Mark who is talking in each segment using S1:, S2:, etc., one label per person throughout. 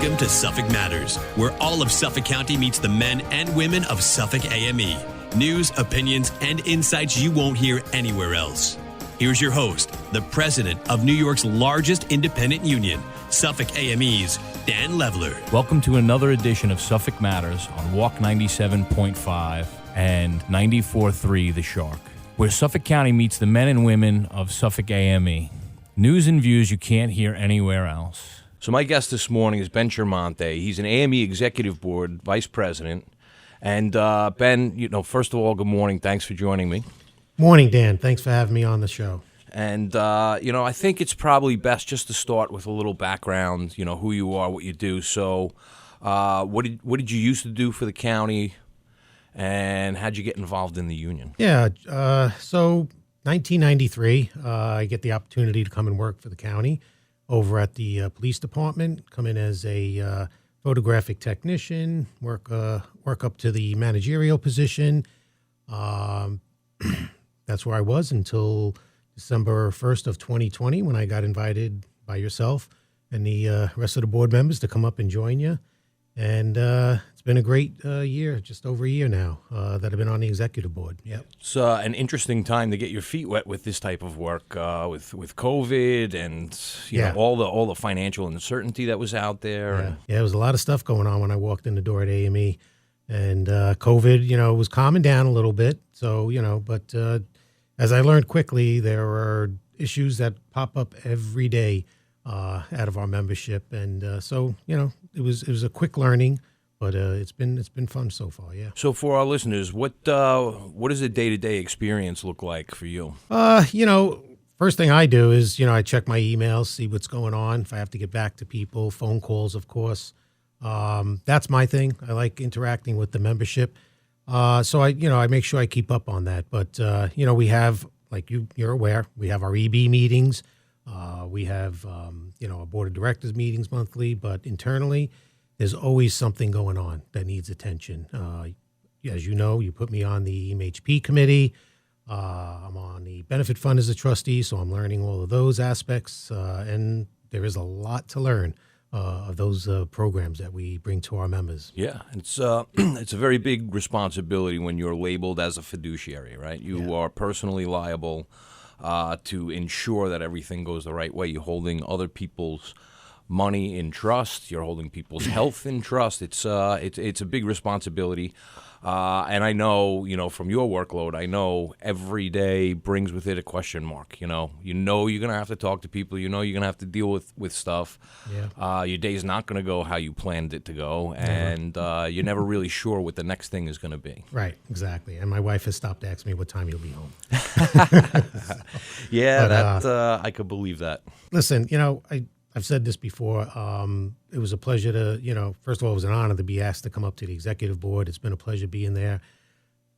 S1: Welcome to Suffolk Matters, where all of Suffolk County meets the men and women of Suffolk AME. News, opinions, and insights you won't hear anywhere else. Here's your host, the president of New York's largest independent union, Suffolk AME's Dan Levler.
S2: Welcome to another edition of Suffolk Matters on Walk 97.5 and 94.3 The Shark, where Suffolk County meets the men and women of Suffolk AME. News and views you can't hear anywhere else.
S3: So my guest this morning is Ben Chiaramonte. He's an AME Executive Board Vice President. And Ben, first of all, good morning. Thanks for joining me.
S4: Morning, Dan. Thanks for having me on the show.
S3: And, I think it's probably best just to start with a little background, who you are, what you do. So what did you used to do for the county, and how'd you get involved in the union?
S4: Yeah, so 1993, I get the opportunity to come and work for the county over at the police department, come in as a photographic technician, work up to the managerial position. That's where I was until December 1st of 2020, when I got invited by yourself and the rest of the board members to come up and join you. And it's been a great year, just over a year now, that I've been on the executive board. Yep.
S3: It's an interesting time to get your feet wet with this type of work, with COVID and all the financial uncertainty that was out there.
S4: Yeah. There was a lot of stuff going on when I walked in the door at AME, and COVID, was calming down a little bit. So but as I learned quickly, there are issues that pop up every day out of our membership, and so it was a quick learning, but it's been fun so far. Yeah.
S3: So for our listeners, what does a day-to-day experience look like for you?
S4: First thing I do is I check my emails, see what's going on. If I have to get back to people, phone calls, of course. That's my thing. I like interacting with the membership, so I make sure I keep up on that. But we have, like you're aware, we have our EB meetings. We have, our board of directors meetings monthly, but internally, there's always something going on that needs attention. As you know, you put me on the MHP committee. I'm on the benefit fund as a trustee, so I'm learning all of those aspects. And there is a lot to learn of those programs that we bring to our members.
S3: Yeah, it's it's a very big responsibility when you're labeled as a fiduciary, right? You are personally liable to ensure that everything goes the right way. You're holding other people's money in trust. You're holding people's health in trust. It's a big responsibility. And I know, from your workload, I know every day brings with it a question mark. You're going to have to talk to people. You're going to have to deal with stuff. Yeah. Your day's not going to go how you planned it to go. And you're never really sure what the next thing is going to be.
S4: Right, exactly. And my wife has stopped asking me what time you'll be home.
S3: Yeah, but, I could believe that.
S4: Listen, I've said this before. It was a pleasure to, first of all, it was an honor to be asked to come up to the executive board. It's been a pleasure being there.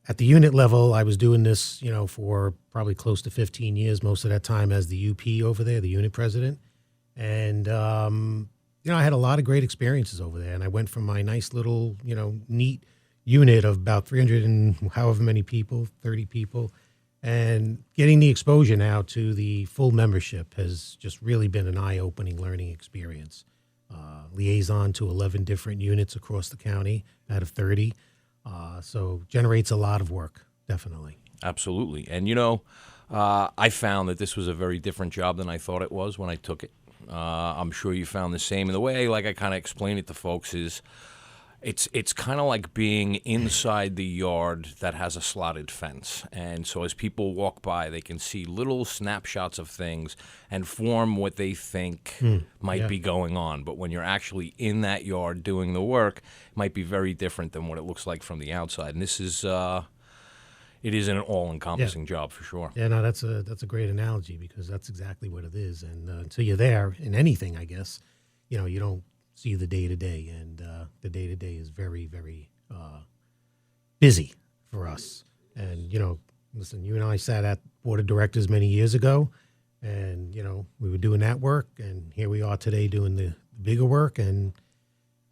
S4: At the unit level, I was doing this, for probably close to 15 years, most of that time as the UP over there, the unit president. And, I had a lot of great experiences over there. And I went from my nice little, neat unit of about 300 and however many people, 30 people, and getting the exposure now to the full membership has just really been an eye-opening learning experience. Liaison to 11 different units across the county out of 30. So generates a lot of work, definitely.
S3: Absolutely. And, I found that this was a very different job than I thought it was when I took it. I'm sure you found the same. And the way I kind of explain it to folks is it's kind of like being inside the yard that has a slotted fence. And so as people walk by, they can see little snapshots of things and form what they think might be going on. But when you're actually in that yard doing the work, it might be very different than what it looks like from the outside. And this is it is an all-encompassing job for sure.
S4: Yeah, no, that's a great analogy, because that's exactly what it is. And until you're there in anything, I guess, you don't see the day-to-day, and the day-to-day is very, very busy for us. And, listen, you and I sat at board of directors many years ago, and, we were doing that work, and here we are today doing the bigger work, and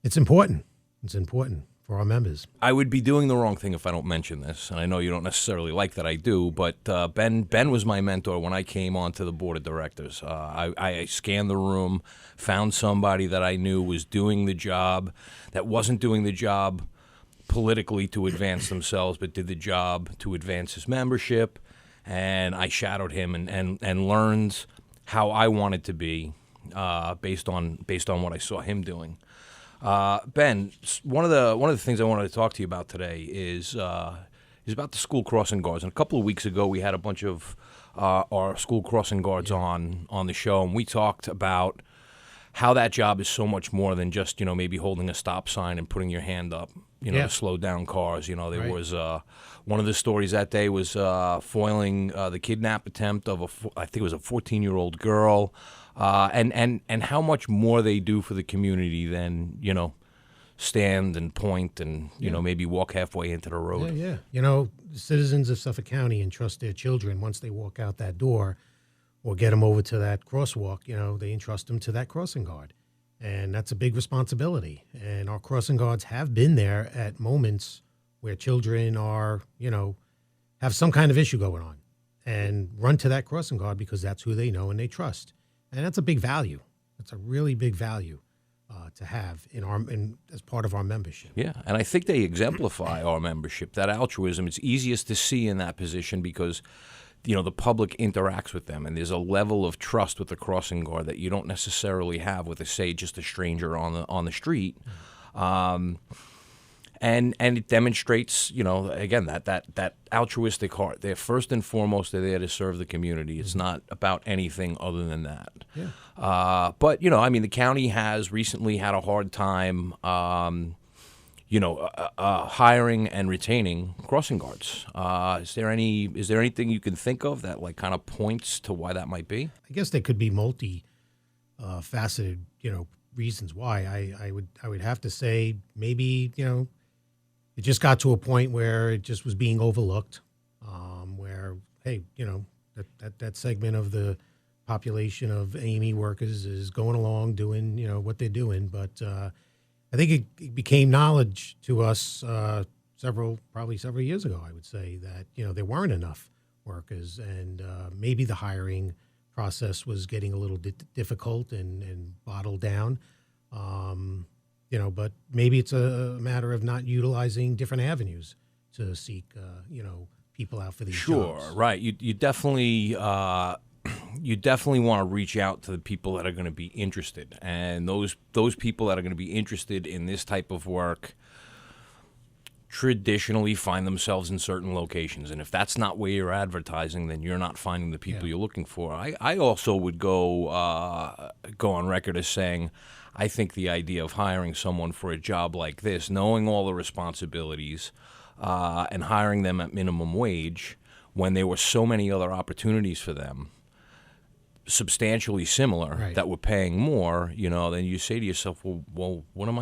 S4: it's important. It's important for our members.
S3: I would be doing the wrong thing if I don't mention this, and I know you don't necessarily like that I do, but Ben was my mentor when I came onto the board of directors. I scanned the room, found somebody that I knew was doing the job, that wasn't doing the job politically to advance themselves, but did the job to advance his membership, and I shadowed him and learned how I wanted to be based on what I saw him doing. Ben, one of the things I wanted to talk to you about today is about the school crossing guards. And a couple of weeks ago, we had a bunch of our school crossing guards on the show, and we talked about how that job is so much more than just maybe holding a stop sign and putting your hand up to slow down cars. There was one of the stories that day was foiling the kidnap attempt of I think it was a 14-year-old girl. And how much more they do for the community than stand and point and maybe walk halfway into the road.
S4: The citizens of Suffolk County entrust their children once they walk out that door, or get them over to that crosswalk. They entrust them to that crossing guard, and that's a big responsibility. And our crossing guards have been there at moments where children are have some kind of issue going on, and run to that crossing guard because that's who they know and they trust. And that's a big value. That's a really big value to have as part of our membership.
S3: Yeah, and I think they exemplify our membership, that altruism. It's easiest to see in that position because, the public interacts with them, and there's a level of trust with the crossing guard that you don't necessarily have with, say, just a stranger on the street. And it demonstrates, again, that altruistic heart. They're first and foremost, they're there to serve the community. It's not about anything other than that.
S4: Yeah.
S3: But the county has recently had a hard time, hiring and retaining crossing guards. Is there anything you can think of that kind of points to why that might be?
S4: I guess there could be faceted, reasons why. I would have to say maybe it just got to a point where it just was being overlooked, where, hey, that segment of the population of AME workers is going along doing, what they're doing. But I think it became knowledge to us several years ago, I would say, that, there weren't enough workers, and maybe the hiring process was getting a little difficult and bottled down. But maybe it's a matter of not utilizing different avenues to seek, people out for these jobs.
S3: Sure, right. You definitely want to reach out to the people that are going to be interested, and those people that are going to be interested in this type of work traditionally find themselves in certain locations, and if that's not where you're advertising, then you're not finding the people you're looking for. I also would go on record as saying, I think the idea of hiring someone for a job like this, knowing all the responsibilities, and hiring them at minimum wage when there were so many other opportunities for them, substantially similar, that were paying more, then you say to yourself, well, what am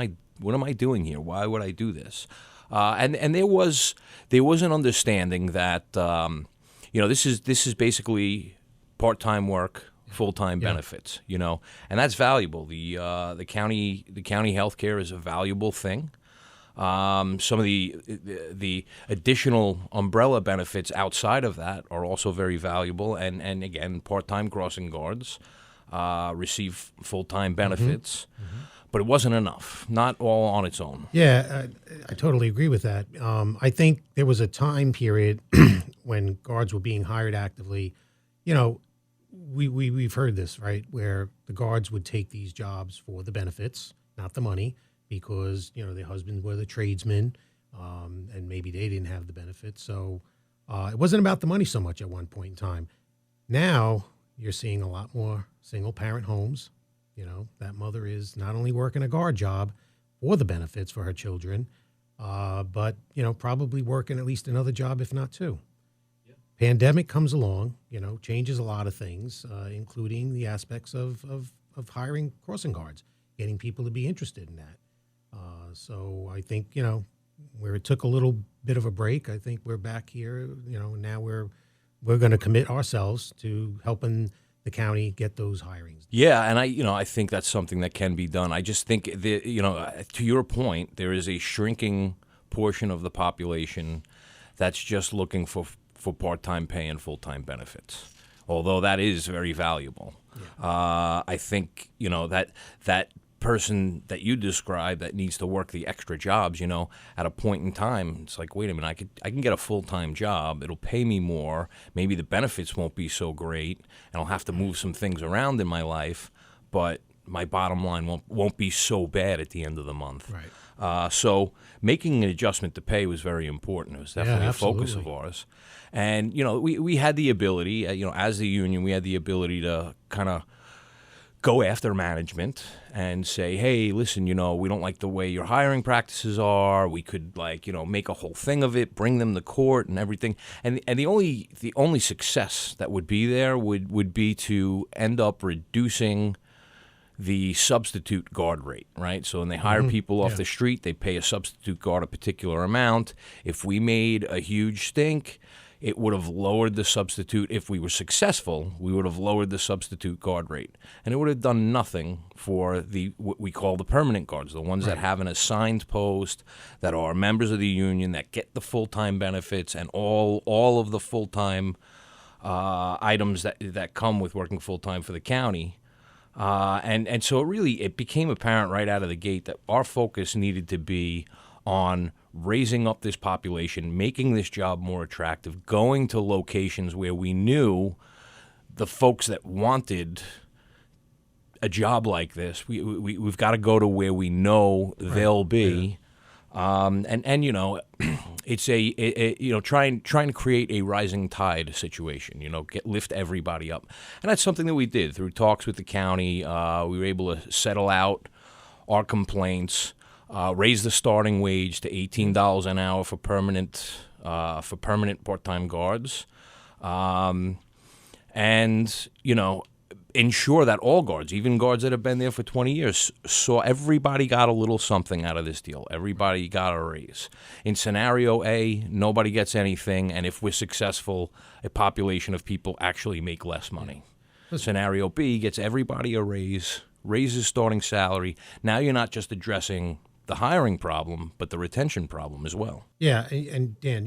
S3: I doing here? Why would I do this? And there was an understanding that this is basically part-time work, full-time benefits, and that's valuable. The county healthcare is a valuable thing. Some of the additional umbrella benefits outside of that are also very valuable, and again, part-time crossing guards receive full-time benefits. Mm-hmm. But it wasn't enough, not all on its own.
S4: Yeah, I totally agree with that. I think there was a time period when guards were being hired actively. We've heard this, right, where the guards would take these jobs for the benefits, not the money, because, their husbands were the tradesmen, and maybe they didn't have the benefits. So it wasn't about the money so much at one point in time. Now you're seeing a lot more single-parent homes. That mother is not only working a guard job for the benefits for her children, but, probably working at least another job, if not two. Yep. Pandemic comes along, changes a lot of things, including the aspects of hiring crossing guards, getting people to be interested in that. So I think, where it took a little bit of a break, I think we're back here, now we're going to commit ourselves to helping the county get those hirings.
S3: Yeah, and I think that's something that can be done. I just think to your point, there is a shrinking portion of the population that's just looking for part-time pay and full-time benefits, although that is very valuable. I think, that person that you describe that needs to work the extra jobs, at a point in time, it's like, wait a minute, I can get a full-time job. It'll pay me more. Maybe the benefits won't be so great, and I'll have to move some things around in my life, but my bottom line won't be so bad at the end of the month.
S4: Right.
S3: So making an adjustment to pay was very important. It was definitely a focus of ours. And, we had the ability, as the union, we had the ability to kind of go after management and say, hey, listen, we don't like the way your hiring practices are. We could, make a whole thing of it, bring them to court and everything. And the only success that would be there would be to end up reducing the substitute guard rate, right? So when they hire people off the street, they pay a substitute guard a particular amount. If we made a huge stink, it would have lowered the substitute. If we were successful, we would have lowered the substitute guard rate. And it would have done nothing for what we call the permanent guards, the ones that have an assigned post, that are members of the union, that get the full-time benefits and all of the full-time items that come with working full-time for the county. And so it became apparent right out of the gate that our focus needed to be on raising up this population, making this job more attractive, going to locations where we knew the folks that wanted a job like this. We've got to go to where we know they'll be. It's trying to create a rising tide situation, lift everybody up. And that's something that we did through talks with the county. We were able to settle out our complaints, raise the starting wage to $18 an hour for permanent part-time guards. Ensure that all guards, even guards that have been there for 20 years, saw everybody got a little something out of this deal. Everybody got a raise. In scenario A, nobody gets anything, and if we're successful, a population of people actually make less money. Scenario B gets everybody a raise, raises starting salary. Now you're not just addressing the hiring problem, but the retention problem as well.
S4: Yeah, and Dan,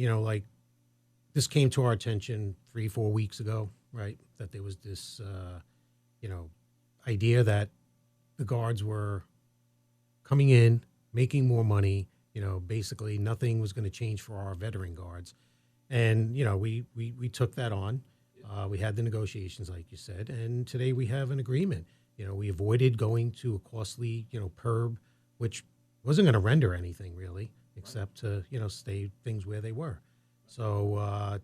S4: this came to our attention 3-4 weeks ago, right? That there was this idea that the guards were coming in, making more money, basically nothing was going to change for our veteran guards. And, we took that on. We had the negotiations, like you said, and today we have an agreement. We avoided going to a costly, PERB, which wasn't going to render anything really, except to, stay things where they were. So I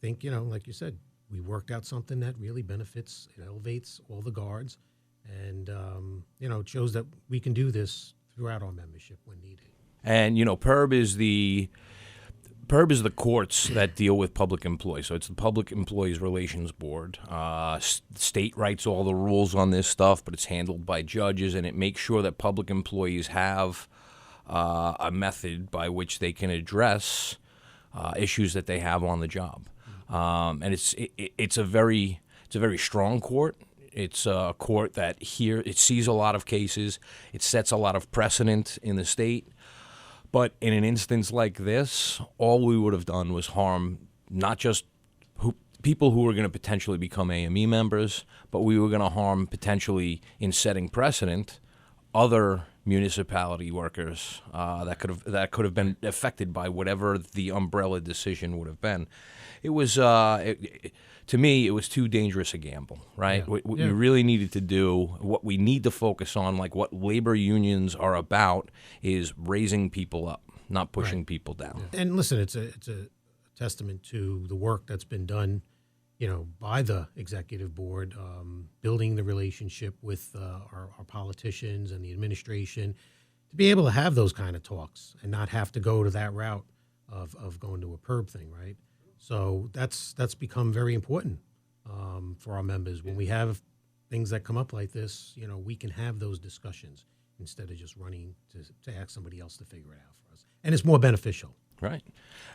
S4: think, like you said, we worked out something that really benefits, it elevates all the guards, and, it shows that we can do this throughout our membership when needed. And,
S3: PERB is the courts that deal with public employees. So it's the Public Employees Relations Board. State writes all the rules on this stuff, but it's handled by judges, and it makes sure that public employees have a method by which they can address issues that they have on the job. And it's a very strong court. It's a court that it sees a lot of cases. It sets a lot of precedent in the state. But in an instance like this, all we would have done was harm not just people who were going to potentially become AME members, but we were going to harm potentially, in setting precedent, other municipality workers that could have been affected by whatever the umbrella decision would have been. It was to me, it was too dangerous a gamble, right?
S4: Yeah.
S3: We really needed to do what we need to focus on, like what labor unions are about, is raising people up, not pushing people down.
S4: Yeah. And listen, it's a testament to the work that's been done, by the executive board, building the relationship with our politicians and the administration, to be able to have those kind of talks and not have to go to that route of going to a PERB thing, right? So that's become very important for our members. When we have things that come up like this, we can have those discussions instead of just running to ask somebody else to figure it out for us. And it's more beneficial.
S3: Right.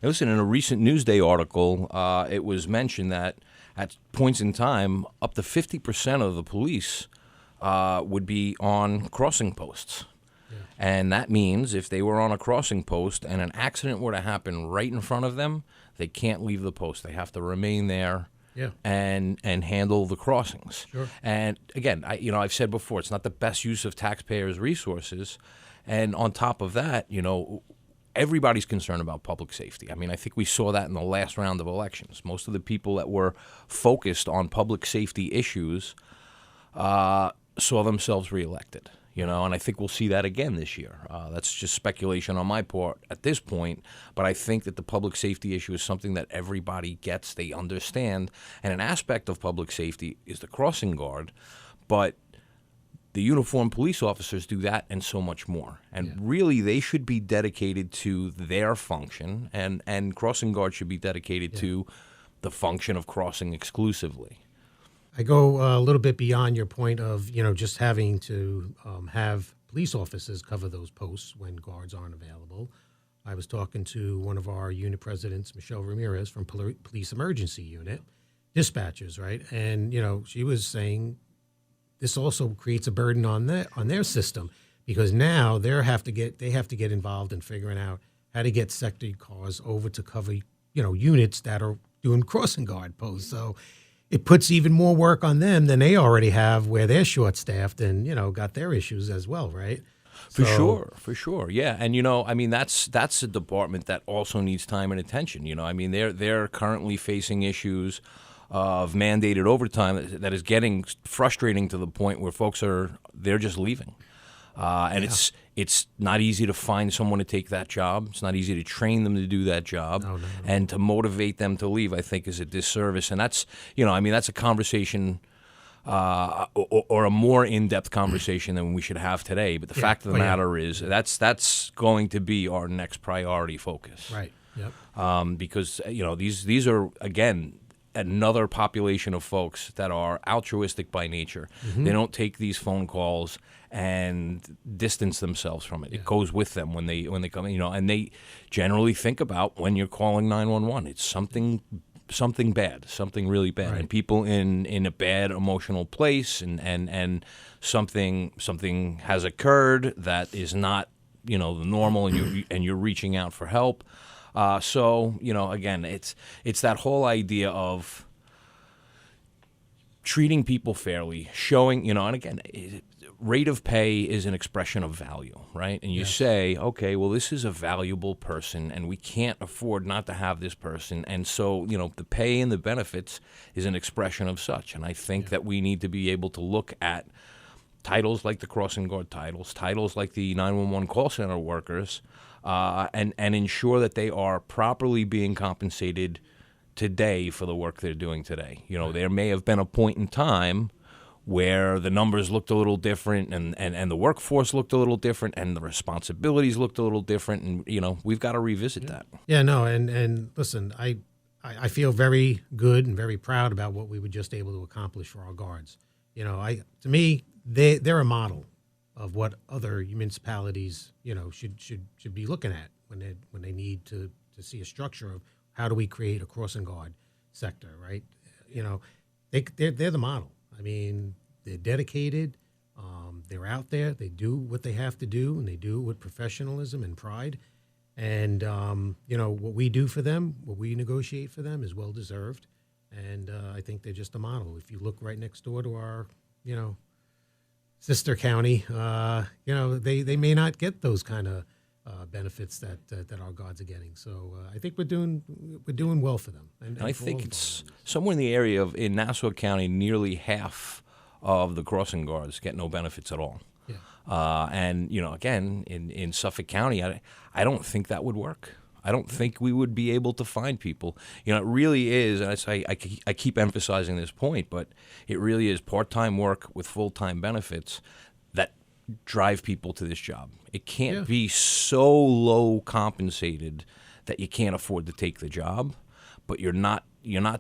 S3: And listen, in a recent Newsday article, it was mentioned that at points in time, up to 50% of the police would be on crossing posts. And that means if they were on a crossing post and an accident were to happen right in front of them, they can't leave the post. They have to remain there and handle the crossings.
S4: Sure.
S3: And again, I've said before, it's not the best use of taxpayers' resources. And on top of that, everybody's concerned about public safety. I mean, I think we saw that in the last round of elections. Most of the people that were focused on public safety issues saw themselves reelected. And I think we'll see that again this year. That's just speculation on my part at this point, but I think that the public safety issue is something that everybody gets, they understand, and an aspect of public safety is the crossing guard, but the uniformed police officers do that and so much more. And really, they should be dedicated to their function, and crossing guards should be dedicated to the function of crossing exclusively.
S4: I go a little bit beyond your point of, just having to have police officers cover those posts when guards aren't available. I was talking to one of our unit presidents, Michelle Ramirez, from Police Emergency Unit, dispatchers, right? And, she was saying this also creates a burden on their system, because now they have to get involved in figuring out how to get sector cars over to cover, units that are doing crossing guard posts. So it puts even more work on them than they already have, where they're short-staffed and, got their issues as well, right?
S3: For sure. Yeah. And, that's a department that also needs time and attention. They're currently facing issues of mandated overtime that is getting frustrating to the point where folks they're just leaving. It's not easy to find someone to take that job. It's not easy to train them to do that job. No. And to motivate them to leave, I think, is a disservice. And that's, that's a conversation or a more in-depth conversation than we should have today. But the fact of the matter is that's going to be our next priority focus.
S4: Right. Yep.
S3: Because, these are, again, another population of folks that are altruistic by nature. Mm-hmm. They don't take these phone calls and distance themselves from it. It goes with them when they come, and they generally think about when you're calling 911. It's something bad, something really bad, right. And people in a bad emotional place, and something has occurred that is not the normal, and you're reaching out for help. So again, it's that whole idea of treating people fairly, showing, and again, rate of pay is an expression of value, right? And you say, okay, well, this is a valuable person, and we can't afford not to have this person. And so, the pay and the benefits is an expression of such. And I think that we need to be able to look at titles like the crossing guard titles like the 911 call center workers, and ensure that they are properly being compensated today for the work they're doing today. There may have been a point in time where the numbers looked a little different, and the workforce looked a little different, and the responsibilities looked a little different, and we've got to revisit that.
S4: Yeah, no, and listen, I feel very good and very proud about what we were just able to accomplish for our guards. To me, they're a model of what other municipalities, should be looking at when they need to see a structure of how do we create a crossing guard sector, right? They're the model. I mean, they're dedicated. They're out there. They do what they have to do, and they do it with professionalism and pride. And what we do for them, what we negotiate for them, is well deserved. And I think they're just a model. If you look right next door to our, sister county, they may not get those kind of benefits that our guards are getting. So I think we're doing well for them. And
S3: I think it's somewhere in the area of, in Nassau County, nearly half of the crossing guards get no benefits at all. Yeah. And again, in Suffolk County, I don't think that would work. I don't think we would be able to find people. It really is, and I keep emphasizing this point, but it really is part-time work with full-time benefits that drive people to this job. It can't be so low compensated that you can't afford to take the job, but you're not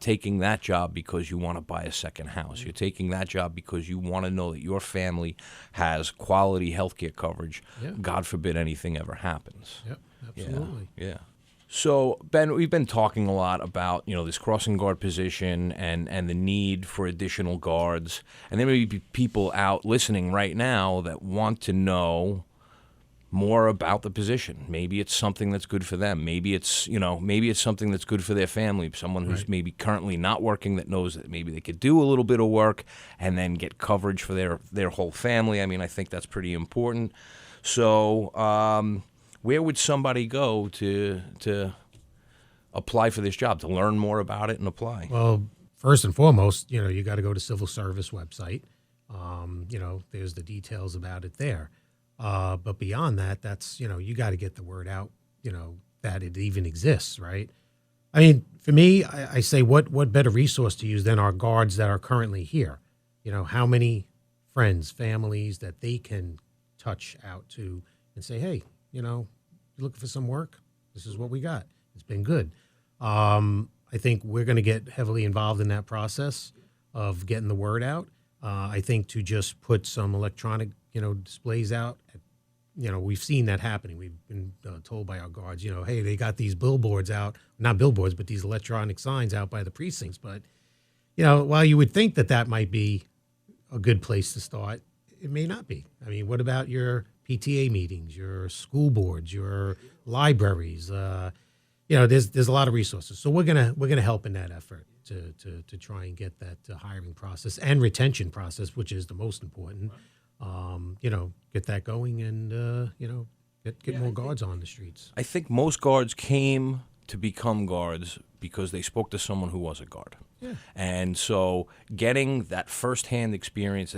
S3: taking that job because you want to buy a second house. You're taking that job because you want to know that your family has quality health care coverage. Yeah. God forbid anything ever happens.
S4: Yep, absolutely.
S3: Yeah. So, Ben, we've been talking a lot about, this crossing guard position and the need for additional guards. And there may be people out listening right now that want to know more about the position. Maybe it's something that's good for them. Maybe it's something that's good for their family. Someone who's maybe currently not working that knows that maybe they could do a little bit of work and then get coverage for their whole family. I mean, I think that's pretty important. So where would somebody go to apply for this job, to learn more about it and apply?
S4: Well, first and foremost, you got to go to civil service website. There's the details about it there. But beyond that, that's, you got to get the word out, that it even exists, right? I mean, for me, I say what better resource to use than our guards that are currently here? How many friends, families that they can touch out to and say, hey, you looking for some work? This is what we got. It's been good. I think we're going to get heavily involved in that process of getting the word out. I think to just put some electronic, displays out, we've seen that happening. We've been told by our guards, hey, they got these billboards out, not billboards, but these electronic signs out by the precincts. But, while you would think that might be a good place to start, it may not be. I mean, what about your PTA meetings, your school boards, your libraries? There's a lot of resources. So we're gonna help in that effort to try and get that hiring process and retention process, which is the most important. Get that going and get more guards on the streets.
S3: I think most guards came to become guards because they spoke to someone who was a guard. Yeah. And so getting that firsthand experience,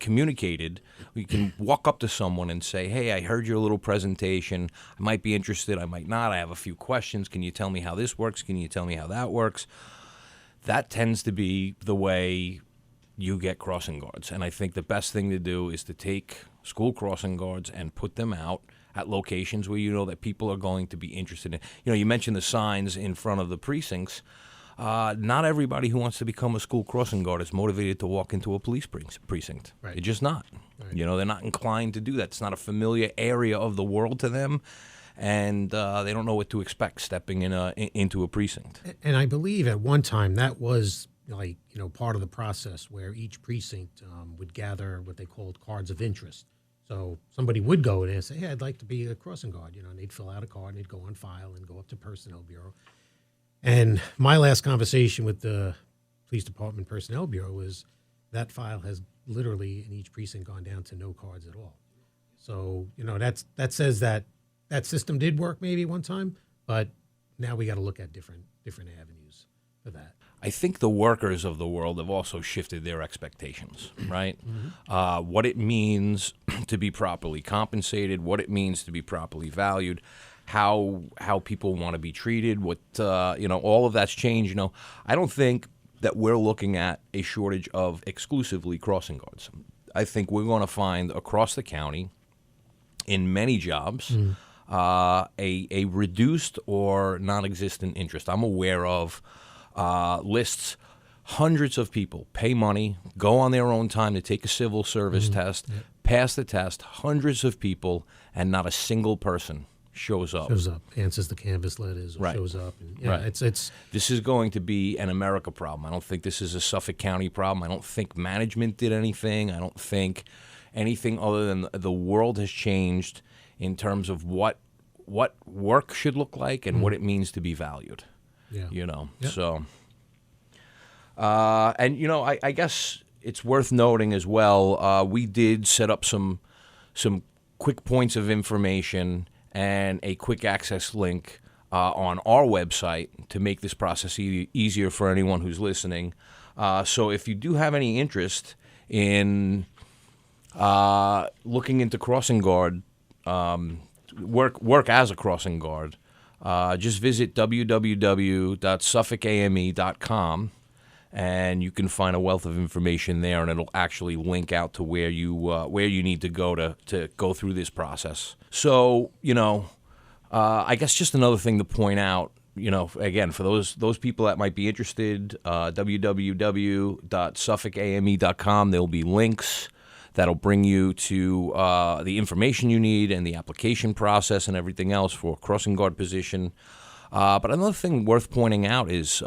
S3: communicated, we can walk up to someone and say, hey, I heard your little presentation. I might be interested. I might not. I have a few questions. Can you tell me how this works? Can you tell me how that works? That tends to be the way you get crossing guards. And I think the best thing to do is to take school crossing guards and put them out at locations where you know that people are going to be interested in. You mentioned the signs in front of the precincts. Not everybody who wants to become a school crossing guard is motivated to walk into a police precinct.
S4: Right.
S3: They're just not. Right. They're not inclined to do that. It's not a familiar area of the world to them, and they don't know what to expect stepping into a precinct.
S4: And I believe at one time that was part of the process where each precinct would gather what they called cards of interest. So somebody would go in and say, hey, I'd like to be a crossing guard, and they'd fill out a card and they'd go on file and go up to Personnel Bureau. And my last conversation with the Police Department Personnel Bureau was that file has literally in each precinct gone down to no cards at all. So, that says that system did work maybe one time, but now we got to look at different avenues for that.
S3: I think the workers of the world have also shifted their expectations, right? Mm-hmm. What it means to be properly compensated, what it means to be properly valued, how people want to be treated, all of that's changed. I don't think that we're looking at a shortage of exclusively crossing guards. I think we're going to find across the county, in many jobs, a reduced or non-existent interest. I'm aware of lists, hundreds of people pay money, go on their own time to take a civil service test, pass the test, hundreds of people, and not a single person shows up,
S4: answers the canvas letters, or shows up. And, it's
S3: this is going to be an America problem. I don't think this is a Suffolk County problem. I don't think management did anything. I don't think anything other than the world has changed in terms of what work should look like and what it means to be valued.
S4: Yeah.
S3: Yep. So, I guess it's worth noting as well, we did set up some quick points of information and a quick access link on our website to make this process easier for anyone who's listening. So if you do have any interest in looking into crossing guard, work as a crossing guard, just visit www.suffolkame.com, and you can find a wealth of information there, and it'll actually link out to where you need to go to go through this process. So, I guess just another thing to point out, again, for those people that might be interested, www.suffolkame.com, there'll be links that'll bring you to the information you need and the application process and everything else for a crossing guard position. But another thing worth pointing out is,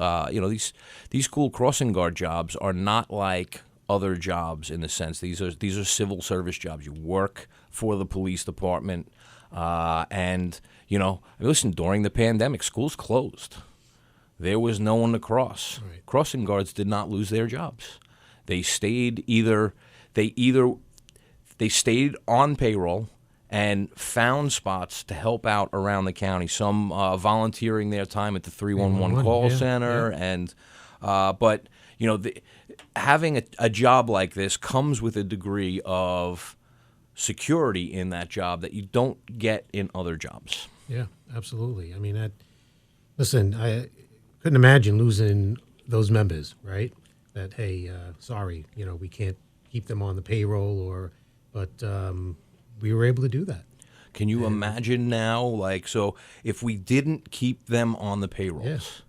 S3: these school crossing guard jobs are not like other jobs in the sense these are civil service jobs. You work for the police department, and listen. During the pandemic, schools closed. There was no one to cross.
S4: Right.
S3: Crossing guards did not lose their jobs. They stayed they stayed on payroll and found spots to help out around the county. Some volunteering their time at the 311 call center, and but having a job like this comes with a degree of security in that job that you don't get in other jobs.
S4: Yeah, absolutely. I mean, listen, I couldn't imagine losing those members, right? That, hey, sorry, we can't keep them on the payroll, but we were able to do that.
S3: Can you imagine now, so if we didn't keep them on the payrolls,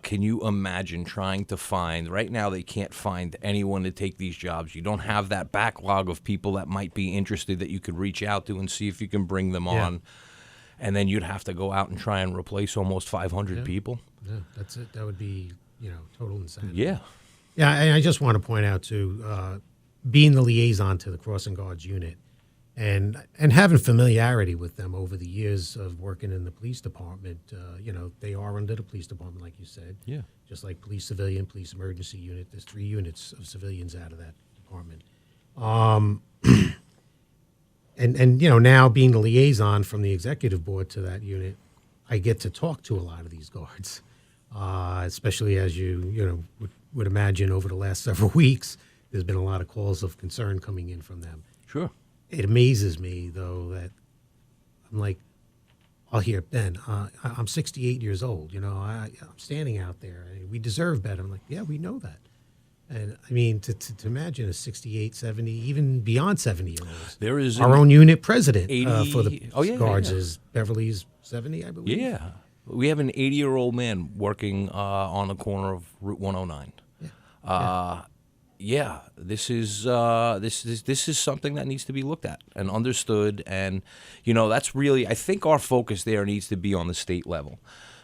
S3: can you imagine trying to find, right now they can't find anyone to take these jobs. You don't have that backlog of people that might be interested that you could reach out to and see if you can bring them on. And then you'd have to go out and try and replace almost 500 people.
S4: Yeah, that's it. That would be, total insanity.
S3: Yeah.
S4: Yeah, and I just want to point out, too, being the liaison to the Crossing Guards unit and having familiarity with them over the years of working in the police department, they are under the police department, like you said.
S3: Yeah.
S4: Just like police civilian, police emergency unit. There's 3 units of civilians out of that department. And now being the liaison from the executive board to that unit, I get to talk to a lot of these guards, especially as you would imagine over the last several weeks. There's been a lot of calls of concern coming in from them.
S3: Sure.
S4: It amazes me, though, that I'm like, I'll hear, Ben, I'm 68 years old. I'm standing out there. We deserve better. I'm like, yeah, we know that. And I mean, to imagine a 68, 70, even beyond 70-year-olds.
S3: There is
S4: our own unit president
S3: 80,
S4: for the guards
S3: yeah.
S4: is Beverly's 70, I believe.
S3: Yeah. We have an 80-year-old man working on the corner of Route 109. Yeah. This is something that needs to be looked at and understood, and that's really, I think our focus there needs to be on the state level.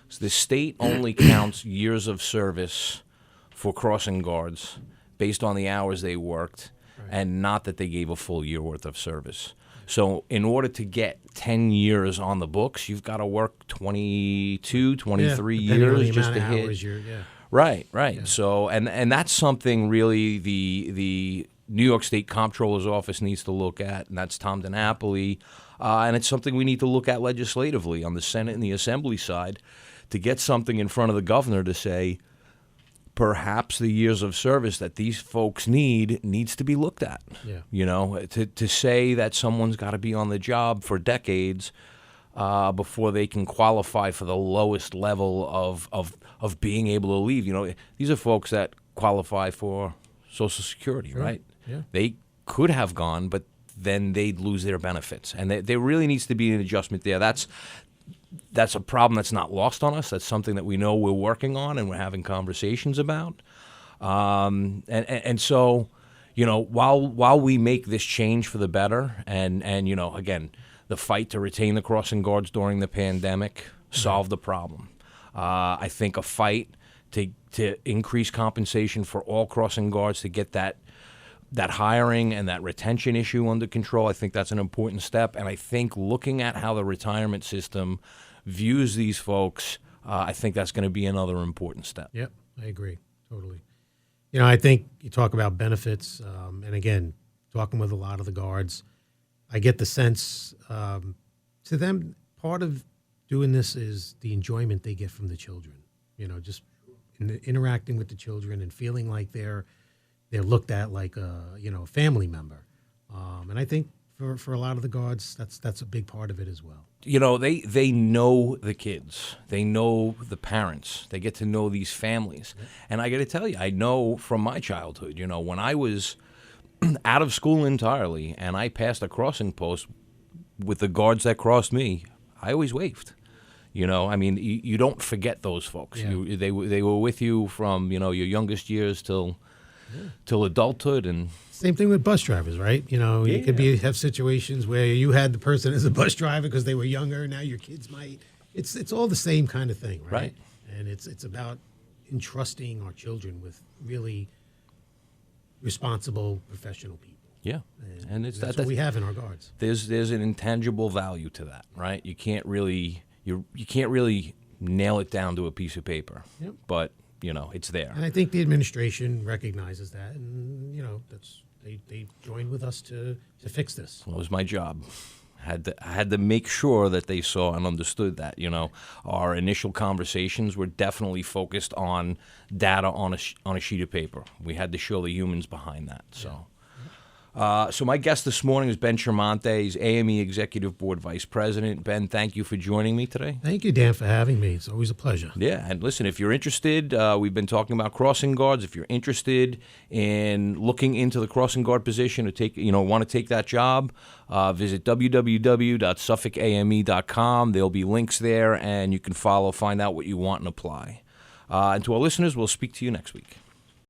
S3: So the state only counts years of service for crossing guards based on the hours they worked, and not that they gave a full year worth of service. So in order to get 10 years on the books, you've got to work 22, 23 years just to hit. Right. Yeah. So, and that's something really the New York State Comptroller's Office needs to look at, and that's Tom DiNapoli, and it's something we need to look at legislatively on the Senate and the Assembly side to get something in front of the governor to say, perhaps the years of service that these folks needs to be looked at. Yeah. To say that someone's got to be on the job for decades before they can qualify for the lowest level of being able to leave. These are folks that qualify for Social Security, right?
S4: Yeah.
S3: They could have gone, but then they'd lose their benefits. And there really needs to be an adjustment there. That's a problem that's not lost on us. That's something that we know we're working on and we're having conversations about. And so, while we make this change for the better, and again, the fight to retain the crossing guards during the pandemic solved the problem. I think a fight to increase compensation for all crossing guards to get that hiring and that retention issue under control, I think that's an important step. And I think looking at how the retirement system views these folks, I think that's going to be another important step.
S4: Yep, I agree, totally. I think you talk about benefits, and again, talking with a lot of the guards, I get the sense to them, part of doing this is the enjoyment they get from the children, just interacting with the children and feeling like they're looked at like a family member, and I think for a lot of the guards, that's a big part of it as well.
S3: They know the kids, they know the parents, they get to know these families, and I got to tell you, I know from my childhood, when I was out of school entirely and I passed a crossing post with the guards that crossed me, I always waved. You don't forget those folks.
S4: Yeah.
S3: They were with you from your youngest years till adulthood, and
S4: same thing with bus drivers, right? You could have situations where you had the person as a bus driver because they were younger. Now your kids might. It's all the same kind of thing, right?
S3: Right.
S4: And it's about entrusting our children with really responsible, professional people.
S3: Yeah, and it's
S4: That's what we have in our guards.
S3: There's an intangible value to that, right? You can't really you can't really nail it down to a piece of paper,
S4: Yep.
S3: but it's there.
S4: And I think the administration recognizes that, and they joined with us to fix this.
S3: Well, it was my job. I had to make sure that they saw and understood that. Our initial conversations were definitely focused on data on a sheet of paper. We had to show the humans behind that. So. So my guest this morning is Ben Chiaramonte. He's AME Executive Board Vice President. Ben, thank you for joining me today.
S4: Thank you, Dan, for having me. It's always a pleasure.
S3: Yeah, and listen, if you're interested, we've been talking about crossing guards. If you're interested in looking into the crossing guard position or want to take that job, visit www.suffolkame.com. There'll be links there, and you can find out what you want and apply. And to our listeners, we'll speak to you next week.